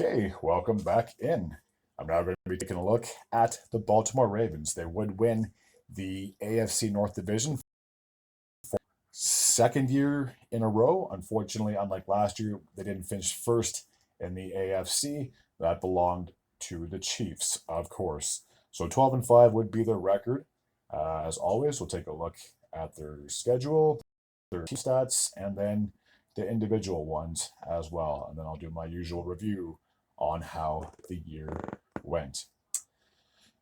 Okay, welcome back in. I'm now going to be taking a look at the Baltimore Ravens. They would win the AFC North Division second year in a row. Unfortunately, unlike last year, they didn't finish first in the AFC. That belonged to the Chiefs, of course. So 12-5 would be their record. As always, we'll take a look at their schedule, their team stats, and then the individual ones as well. And then I'll do my usual review on how the year went.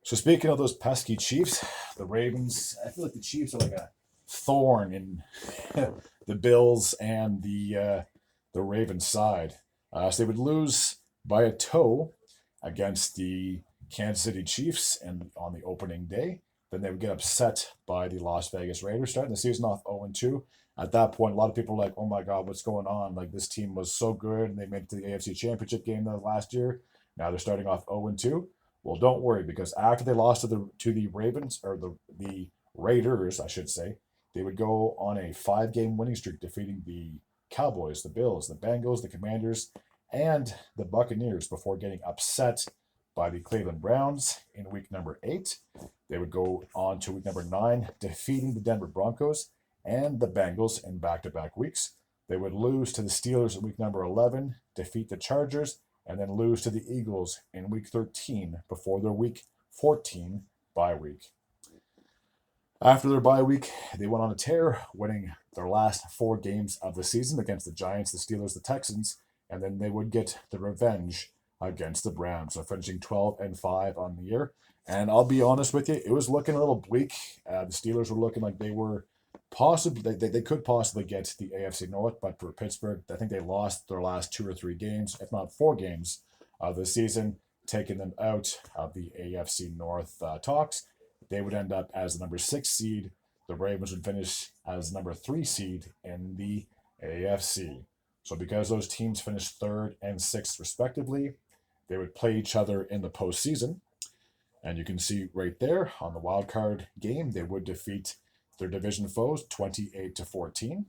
So speaking of those pesky Chiefs, the Ravens, I feel like the Chiefs are like a thorn in the Bills and the Ravens side. So they would lose by a toe against the Kansas City Chiefs and on the opening day. Then they would get upset by the Las Vegas Raiders, starting the season off 0-2. At that point, a lot of people were like, "Oh my God, what's going on? Like this team was so good, and they made it to the AFC Championship game last year. Now they're starting off 0-2." Well, don't worry, because after they lost to the Ravens, or the Raiders, I should say, they would go on a 5-game winning streak, defeating the Cowboys, the Bills, the Bengals, the Commanders, and the Buccaneers before getting upset by the Cleveland Browns in week number 8. They would go on to week number 9, defeating the Denver Broncos and the Bengals in back-to-back weeks. They would lose to the Steelers in week number 11, defeat the Chargers, and then lose to the Eagles in week 13 before their week 14 bye week. After their bye week, they went on a tear, winning their last 4 games of the season against the Giants, the Steelers, the Texans, and then they would get the revenge against the Browns, so finishing 12-5 on the year. And I'll be honest with you, it was looking a little bleak. The Steelers were looking like they were possibly they could possibly get the AFC North, but for Pittsburgh, I think they lost their last 2 or 3 games, if not 4 games of the season, taking them out of the AFC North talks. They would end up as the number 6 seed. The Ravens would finish as number 3 seed in the AFC. So because those teams finished 3rd and 6th respectively, they would play each other in the postseason. And you can see right there on the wild card game, they would defeat their division foes 28-14.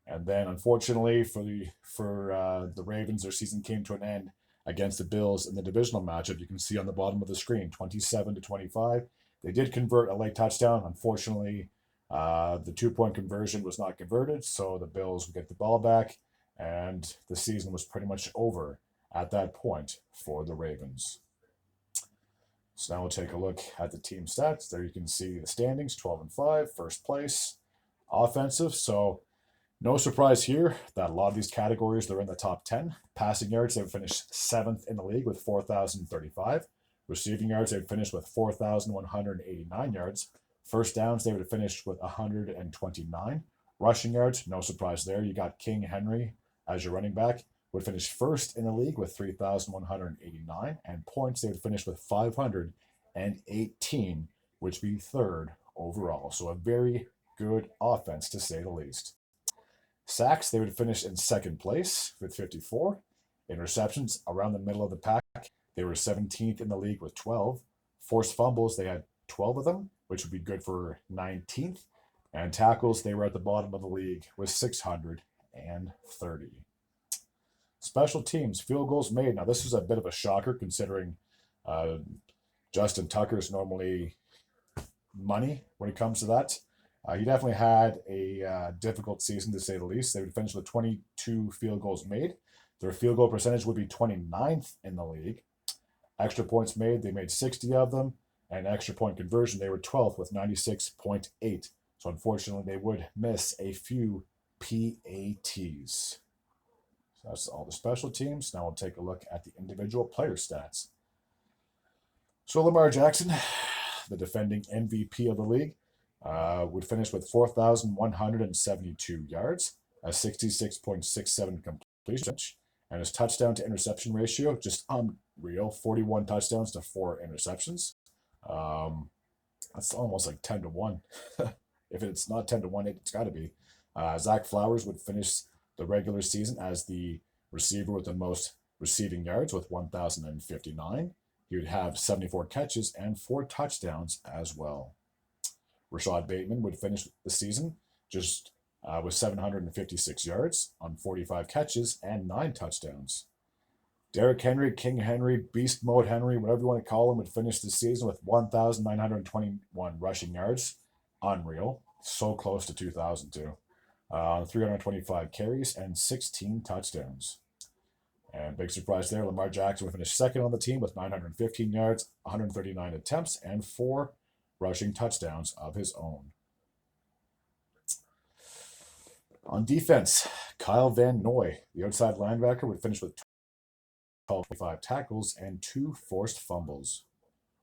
And then, unfortunately for the Ravens, their season came to an end against the Bills in the divisional matchup. You can see on the bottom of the screen, 27-25. They did convert a late touchdown. Unfortunately, the 2-point conversion was not converted, so the Bills would get the ball back, and the season was pretty much over at that point for the Ravens. So now we'll take a look at the team stats. There you can see the standings, 12-5, first place, offensive. So no surprise here that a lot of these categories, they're in the top 10. Passing yards, they would finish 7th in the league with 4,035. Receiving yards, they would finish with 4,189 yards. First downs, they would have finished with 129. Rushing yards, no surprise there. You got King Henry as your running back, would finish first in the league with 3,189. And points, they would finish with 518, which would be 3rd overall. So a very good offense, to say the least. Sacks, they would finish in 2nd place with 54. Interceptions, around the middle of the pack, they were 17th in the league with 12. Forced fumbles, they had 12 of them, which would be good for 19th. And tackles, they were at the bottom of the league with 630. Special teams, field goals made. Now, this is a bit of a shocker considering Justin Tucker's normally money when it comes to that. He definitely had a difficult season, to say the least. They would finish with 22 field goals made. Their field goal percentage would be 29th in the league. Extra points made, they made 60 of them. And extra point conversion, they were 12th with 96.8. So unfortunately, they would miss a few PATs. So that's all the special teams. Now we'll take a look at the individual player stats. So Lamar Jackson, the defending MVP of the league, would finish with 4,172 yards, a 66.67 completion, and his touchdown to interception ratio, just unreal, 41 touchdowns to 4 interceptions. That's almost like 10-1. If it's not 10-1, it's got to be. Zach Flowers would finish the regular season as the receiver with the most receiving yards with 1,059. He would have 74 catches and 4 touchdowns as well. Rashad Bateman would finish the season just with 756 yards on 45 catches and 9 touchdowns. Derrick Henry, King Henry, Beast Mode Henry, whatever you want to call him, would finish the season with 1,921 rushing yards. Unreal. So close to 2,000 too. 325 carries and 16 touchdowns. And big surprise there, Lamar Jackson would finish second on the team with 915 yards, 139 attempts, and 4 rushing touchdowns of his own. On defense, Kyle Van Noy, the outside linebacker, would finish with 25 tackles and 2 forced fumbles.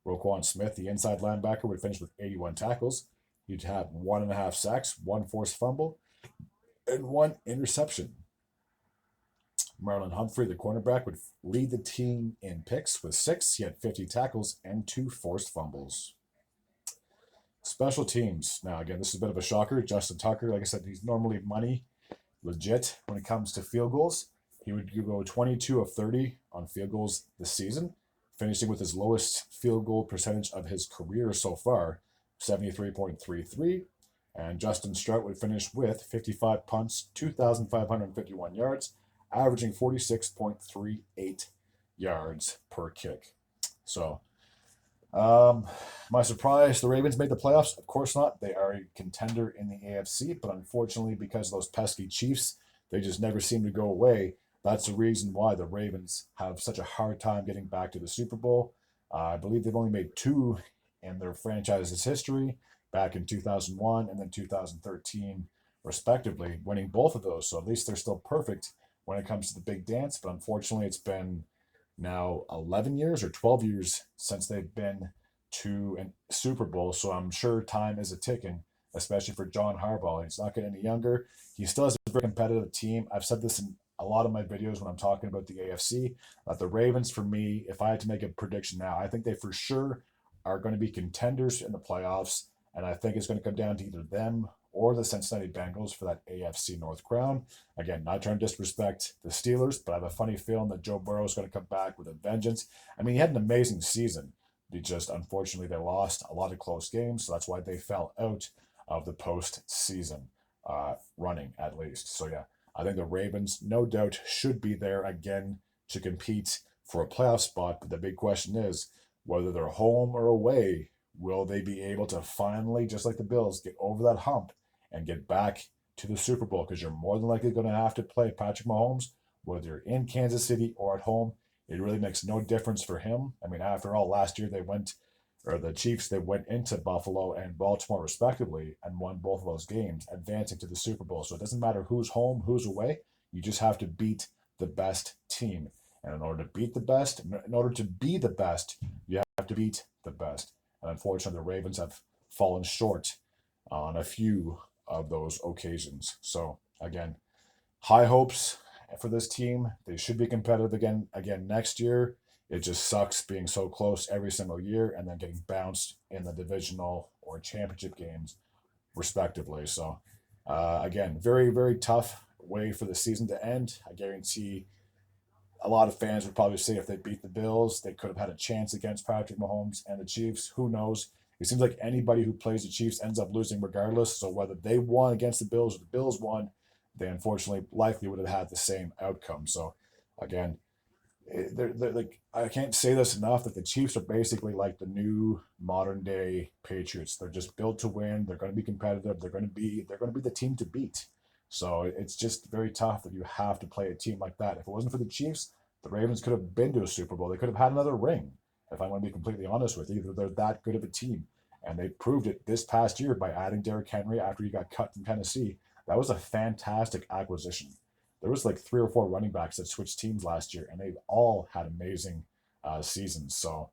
Roquan Smith, the inside linebacker, would finish with 81 tackles. He'd have 1.5 sacks, 1 forced fumble, and 1 interception. Marlon Humphrey, the cornerback, would lead the team in picks with 6. He had 50 tackles and 2 forced fumbles. Special teams. Now, again, this is a bit of a shocker. Justin Tucker, like I said, he's normally money legit when it comes to field goals. He would go 22 of 30 on field goals this season, finishing with his lowest field goal percentage of his career so far, 73.33. And Justin Strout would finish with 55 punts, 2,551 yards, averaging 46.38 yards per kick. So, my surprise, the Ravens made the playoffs? Of course not. They are a contender in the AFC, but unfortunately, because of those pesky Chiefs, they just never seem to go away. That's the reason why the Ravens have such a hard time getting back to the Super Bowl. I believe they've only made 2 in their franchise's history, back in 2001 and then 2013, respectively, winning both of those. So at least they're still perfect when it comes to the big dance. But unfortunately, it's been now 11 years or 12 years since they've been to a Super Bowl. So I'm sure time is a ticking, especially for John Harbaugh. He's not getting any younger. He still has a very competitive team. I've said this in a lot of my videos when I'm talking about the AFC, that the Ravens, for me, if I had to make a prediction now, I think they for sure are going to be contenders in the playoffs. And I think it's going to come down to either them or the Cincinnati Bengals for that AFC North crown. Again, not trying to disrespect the Steelers, but I have a funny feeling that Joe Burrow is going to come back with a vengeance. I mean, he had an amazing season. Unfortunately, they lost a lot of close games, so that's why they fell out of the postseason running, at least. So, yeah, I think the Ravens, no doubt, should be there again to compete for a playoff spot. But the big question is, whether they're home or away, will they be able to finally, just like the Bills, get over that hump and get back to the Super Bowl? Because you're more than likely going to have to play Patrick Mahomes, whether you're in Kansas City or at home. It really makes no difference for him. I mean, after all, last year the Chiefs, they went into Buffalo and Baltimore respectively and won both of those games, advancing to the Super Bowl. So it doesn't matter who's home, who's away. You just have to beat the best team. And in order to beat the best, in order to be the best, you have to beat the best. And unfortunately, the Ravens have fallen short on a few of those occasions. So again, high hopes for this team. They should be competitive again next year. It just sucks being so close every single year and then getting bounced in the divisional or championship games, respectively. So again, very, very tough way for the season to end. I guarantee a lot of fans would probably say if they beat the Bills, they could have had a chance against Patrick Mahomes and the Chiefs. Who knows? It seems like anybody who plays the Chiefs ends up losing regardless. So whether they won against the Bills or the Bills won, they unfortunately likely would have had the same outcome. So again, they're like, I can't say this enough, that the Chiefs are basically like the new modern day Patriots. They're just built to win. They're going to be competitive. They're going to be the team to beat. So it's just very tough that you have to play a team like that. If it wasn't for the Chiefs, the Ravens could have been to a Super Bowl. They could have had another ring, if I want to be completely honest with you. They're that good of a team. And they proved it this past year by adding Derrick Henry after he got cut from Tennessee. That was a fantastic acquisition. There was like 3 or 4 running backs that switched teams last year, and they've all had amazing seasons. So,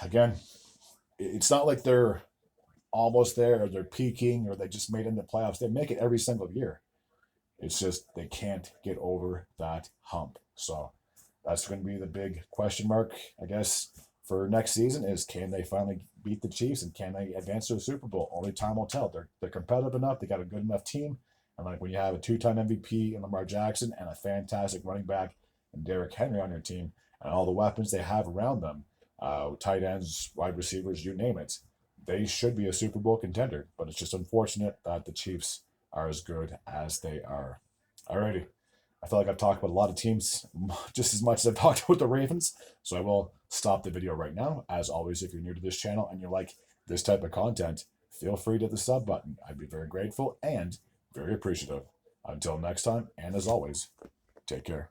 again, it's not like they're almost there or they're peaking or they just made it in the playoffs. They make it every single year. It's just they can't get over that hump. So that's going to be the big question mark, I guess, for next season is, can they finally beat the Chiefs and can they advance to a Super Bowl? Only time will tell. They're competitive enough. They got a good enough team. And like when you have a 2-time MVP in Lamar Jackson and a fantastic running back and Derrick Henry on your team and all the weapons they have around them, tight ends, wide receivers, you name it, they should be a Super Bowl contender. But it's just unfortunate that the Chiefs are as good as they are. Alrighty. I feel like I've talked about a lot of teams just as much as I've talked about the Ravens. So I will stop the video right now. As always, if you're new to this channel and you like this type of content, feel free to hit the sub button. I'd be very grateful and very appreciative. Until next time, and as always, take care.